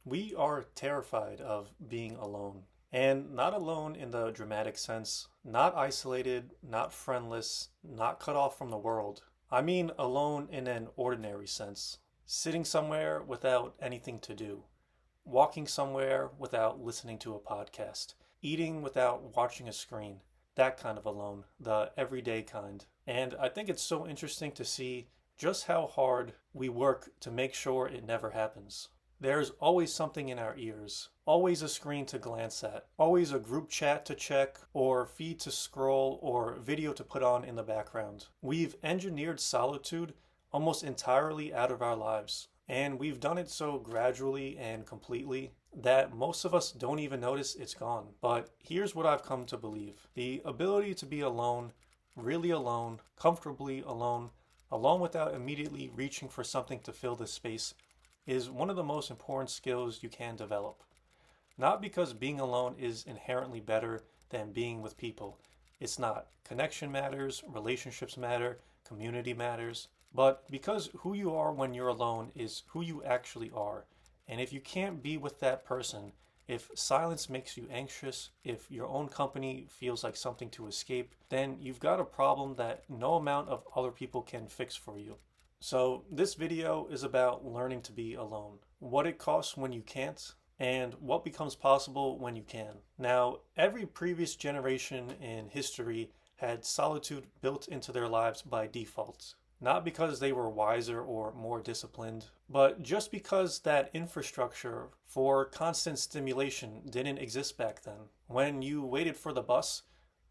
We are terrified of being alone. And not alone in the dramatic sense, not isolated, not friendless, not cut off from the world. I mean alone in an ordinary sense. Sitting somewhere without anything to do, walking somewhere without listening to a podcast, eating without watching a screen. That kind of alone, the everyday kind. And I think it's so interesting to see just how hard we work to make sure it never happens. There's always something in our ears, always a screen to glance at, always a group chat to check, or feed to scroll, or video to put on in the background. We've engineered solitude almost entirely out of our lives, and we've done it so gradually and completely that most of us don't even notice it's gone. But here's what I've come to believe: the ability to be alone, really alone, comfortably alone, alone without immediately reaching for something to fill the space is one of the most important skills you can develop. Not because being alone is inherently better than being with people. It's not. Connection matters, relationships matter, community matters. But because who you are when you're alone is who you actually are. And if you can't be with that person, if silence makes you anxious, if your own company feels like something to escape, then you've got a problem that no amount of other people can fix for you. So this video is about learning to be alone, what it costs when you can't, and what becomes possible when you can. Now, every previous generation in history had solitude built into their lives by default. Not because they were wiser or more disciplined, but just because that infrastructure for constant stimulation didn't exist back then. When you waited for the bus,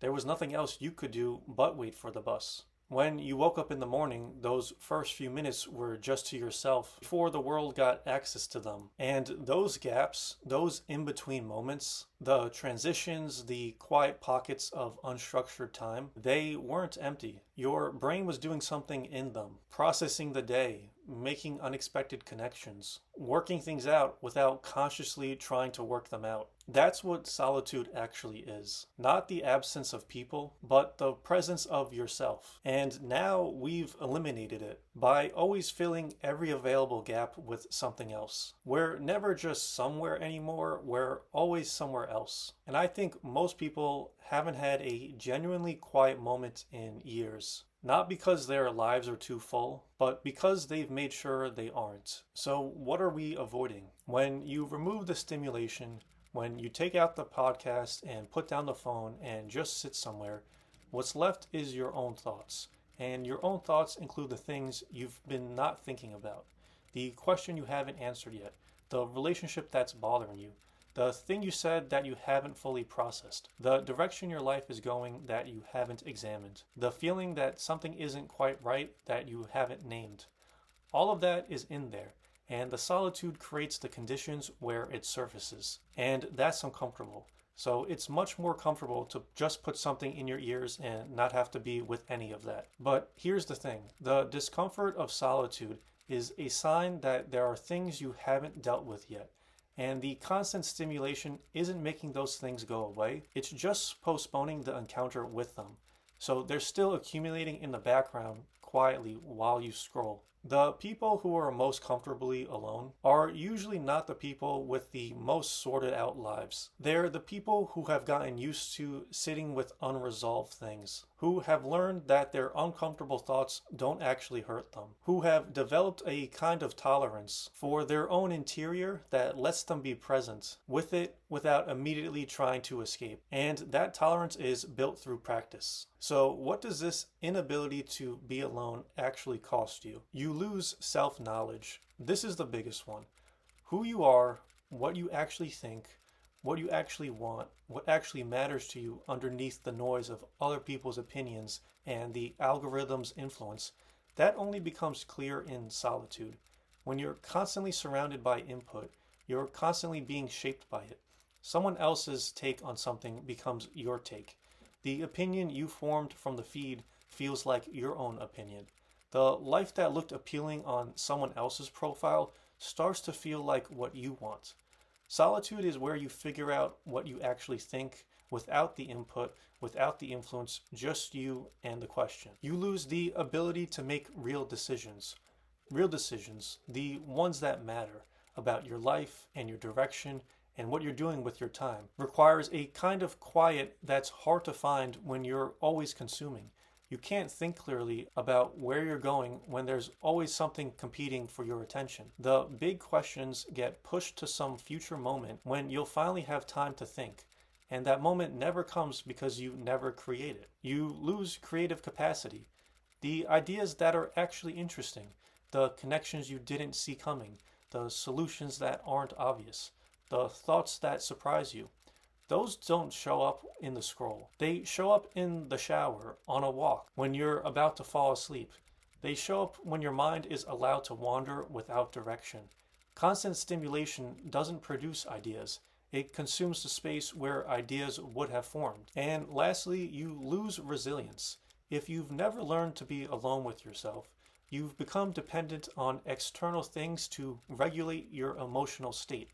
there was nothing else you could do but wait for the bus. When you woke up in the morning, those first few minutes were just to yourself before the world got access to them. And those gaps, those in-between moments, the transitions, the quiet pockets of unstructured time, they weren't empty. Your brain was doing something in them, processing the day, making unexpected connections, working things out without consciously trying to work them out. That's what solitude actually is. Not the absence of people, but the presence of yourself. And now we've eliminated it by always filling every available gap with something else. We're never just somewhere anymore, we're always somewhere else. And I think most people haven't had a genuinely quiet moment in years. Not because their lives are too full, but because they've made sure they aren't. So what are we avoiding? When you remove the stimulation, when you take out the podcast and put down the phone and just sit somewhere, what's left is your own thoughts. And your own thoughts include the things you've been not thinking about, the question you haven't answered yet, the relationship that's bothering you, the thing you said that you haven't fully processed, the direction your life is going that you haven't examined, the feeling that something isn't quite right that you haven't named. All of that is in there, and the solitude creates the conditions where it surfaces, and that's uncomfortable. So it's much more comfortable to just put something in your ears and not have to be with any of that. But here's the thing, the discomfort of solitude is a sign that there are things you haven't dealt with yet. And the constant stimulation isn't making those things go away, it's just postponing the encounter with them. So they're still accumulating in the background quietly while you scroll. The people who are most comfortably alone are usually not the people with the most sorted out lives. They're the people who have gotten used to sitting with unresolved things, who have learned that their uncomfortable thoughts don't actually hurt them, who have developed a kind of tolerance for their own interior that lets them be present with it without immediately trying to escape. And that tolerance is built through practice. So what does this inability to be alone actually cost you? You lose self-knowledge. This is the biggest one. Who you are, what you actually think, what you actually want, what actually matters to you underneath the noise of other people's opinions and the algorithm's influence, that only becomes clear in solitude. When you're constantly surrounded by input, you're constantly being shaped by it. Someone else's take on something becomes your take. The opinion you formed from the feed feels like your own opinion. The life that looked appealing on someone else's profile starts to feel like what you want. Solitude is where you figure out what you actually think without the input, without the influence, just you and the question. You lose the ability to make real decisions, the ones that matter, about your life and your direction and what you're doing with your time. Requires a kind of quiet that's hard to find when you're always consuming. You can't think clearly about where you're going when there's always something competing for your attention. The big questions get pushed to some future moment when you'll finally have time to think. And that moment never comes because you never create it. You lose creative capacity. The ideas that are actually interesting, the connections you didn't see coming, the solutions that aren't obvious, the thoughts that surprise you. Those don't show up in the scroll. They show up in the shower, on a walk, when you're about to fall asleep. They show up when your mind is allowed to wander without direction. Constant stimulation doesn't produce ideas. It consumes the space where ideas would have formed. And lastly, you lose resilience. If you've never learned to be alone with yourself, you've become dependent on external things to regulate your emotional state.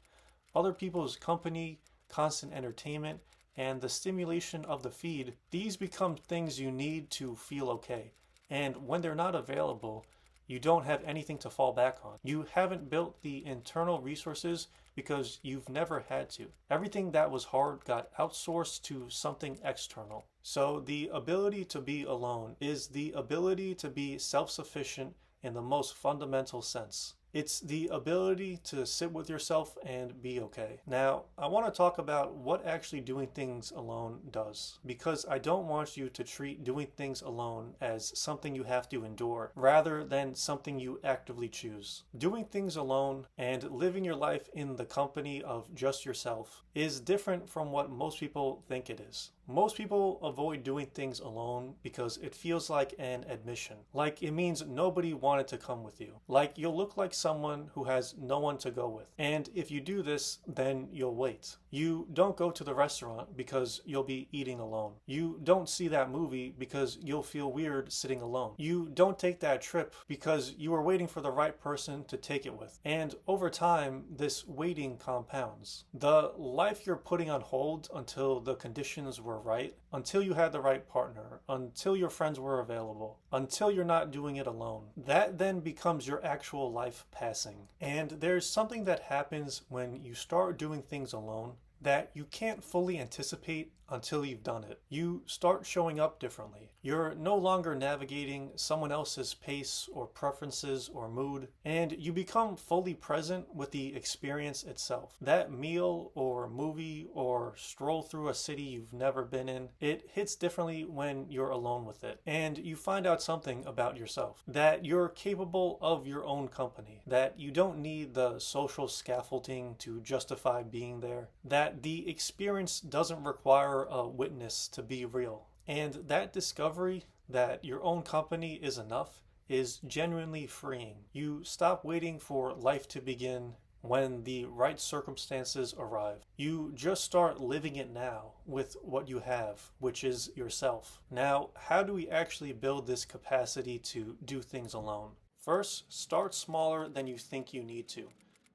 Other people's company, constant entertainment, and the stimulation of the feed, these become things you need to feel okay. And when they're not available, you don't have anything to fall back on. You haven't built the internal resources because you've never had to. Everything that was hard got outsourced to something external. So the ability to be alone is the ability to be self-sufficient in the most fundamental sense. It's the ability to sit with yourself and be okay. Now, I want to talk about what actually doing things alone does, because I don't want you to treat doing things alone as something you have to endure, rather than something you actively choose. Doing things alone and living your life in the company of just yourself is different from what most people think it is. Most people avoid doing things alone because it feels like an admission. Like it means nobody wanted to come with you. Like you'll look like someone who has no one to go with. And if you do this, then you'll wait. You don't go to the restaurant because you'll be eating alone. You don't see that movie because you'll feel weird sitting alone. You don't take that trip because you are waiting for the right person to take it with. And over time, this waiting compounds. The life you're putting on hold until the conditions were right, until you had the right partner, until your friends were available, until you're not doing it alone. That then becomes your actual life passing. And there's something that happens when you start doing things alone that you can't fully anticipate until you've done it. You start showing up differently. You're no longer navigating someone else's pace or preferences or mood, and you become fully present with the experience itself. That meal or movie or stroll through a city you've never been in, it hits differently when you're alone with it. And you find out something about yourself, that you're capable of your own company, that you don't need the social scaffolding to justify being there, that the experience doesn't require a witness to be real. And that discovery that your own company is enough is genuinely freeing. You stop waiting for life to begin when the right circumstances arrive. You just start living it now with what you have, which is yourself. Now, how do we actually build this capacity to do things alone? First, start smaller than you think you need to.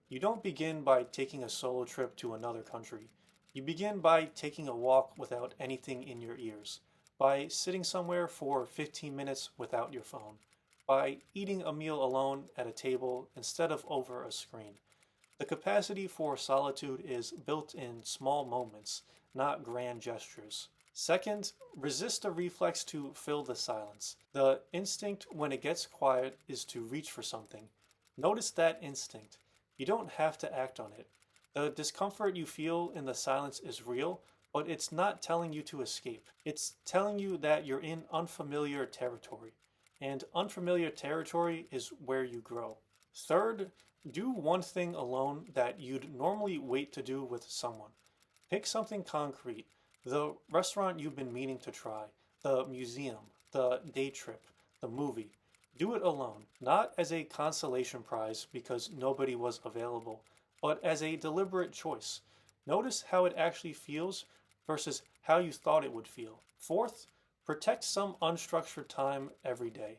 You don't begin by taking a solo trip to another country. You begin by taking a walk without anything in your ears, by sitting somewhere for 15 minutes without your phone, by eating a meal alone at a table instead of over a screen. The capacity for solitude is built in small moments, not grand gestures. Second, resist the reflex to fill the silence. The instinct when it gets quiet is to reach for something. Notice that instinct. You don't have to act on it. The discomfort you feel in the silence is real, but it's not telling you to escape. It's telling you that you're in unfamiliar territory. And unfamiliar territory is where you grow. Third, do one thing alone that you'd normally wait to do with someone. Pick something concrete, the restaurant you've been meaning to try, the museum, the day trip, the movie. Do it alone, not as a consolation prize because nobody was available, but as a deliberate choice. Notice how it actually feels versus how you thought it would feel. Fourth, protect some unstructured time every day.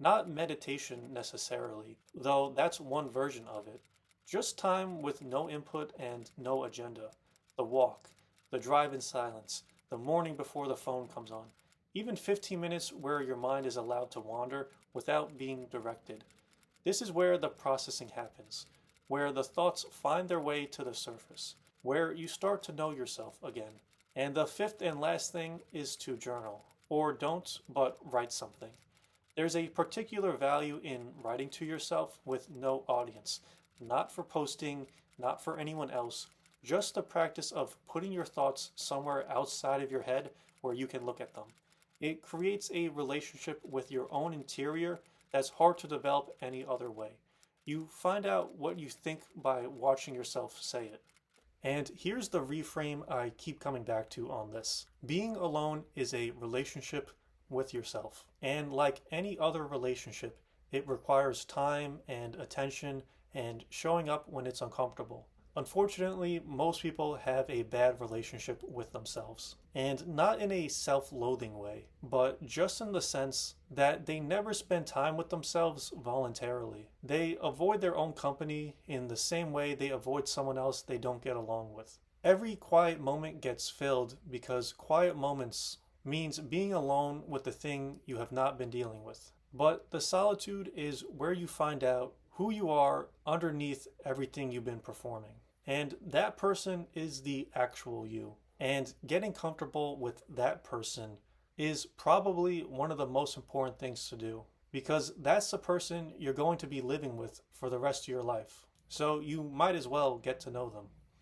Not meditation necessarily, though that's one version of it. Just time with no input and no agenda. The walk, the drive in silence, the morning before the phone comes on. Even 15 minutes where your mind is allowed to wander without being directed. This is where the processing happens. where the thoughts find their way to the surface, where you start to know yourself again. And the fifth and last thing is to journal, or don't, but write something. There's a particular value in writing to yourself with no audience, not for posting, not for anyone else, just the practice of putting your thoughts somewhere outside of your head where you can look at them. It creates a relationship with your own interior that's hard to develop any other way. You find out what you think by watching yourself say it. And here's the reframe I keep coming back to on this. Being alone is a relationship with yourself. And like any other relationship, it requires time and attention and showing up when it's uncomfortable. Unfortunately, most people have a bad relationship with themselves. And not in a self loathing way, but just in the sense that they never spend time with themselves voluntarily. They avoid their own company in the same way they avoid someone else they don't get along with. Every quiet moment gets filled because quiet moments means being alone with the thing you have not been dealing with. But the solitude is where you find out who you are underneath everything you've been performing. And that person is the actual you. And getting comfortable with that person is probably one of the most important things to do because that's the person you're going to be living with for the rest of your life. So you might as well get to know them.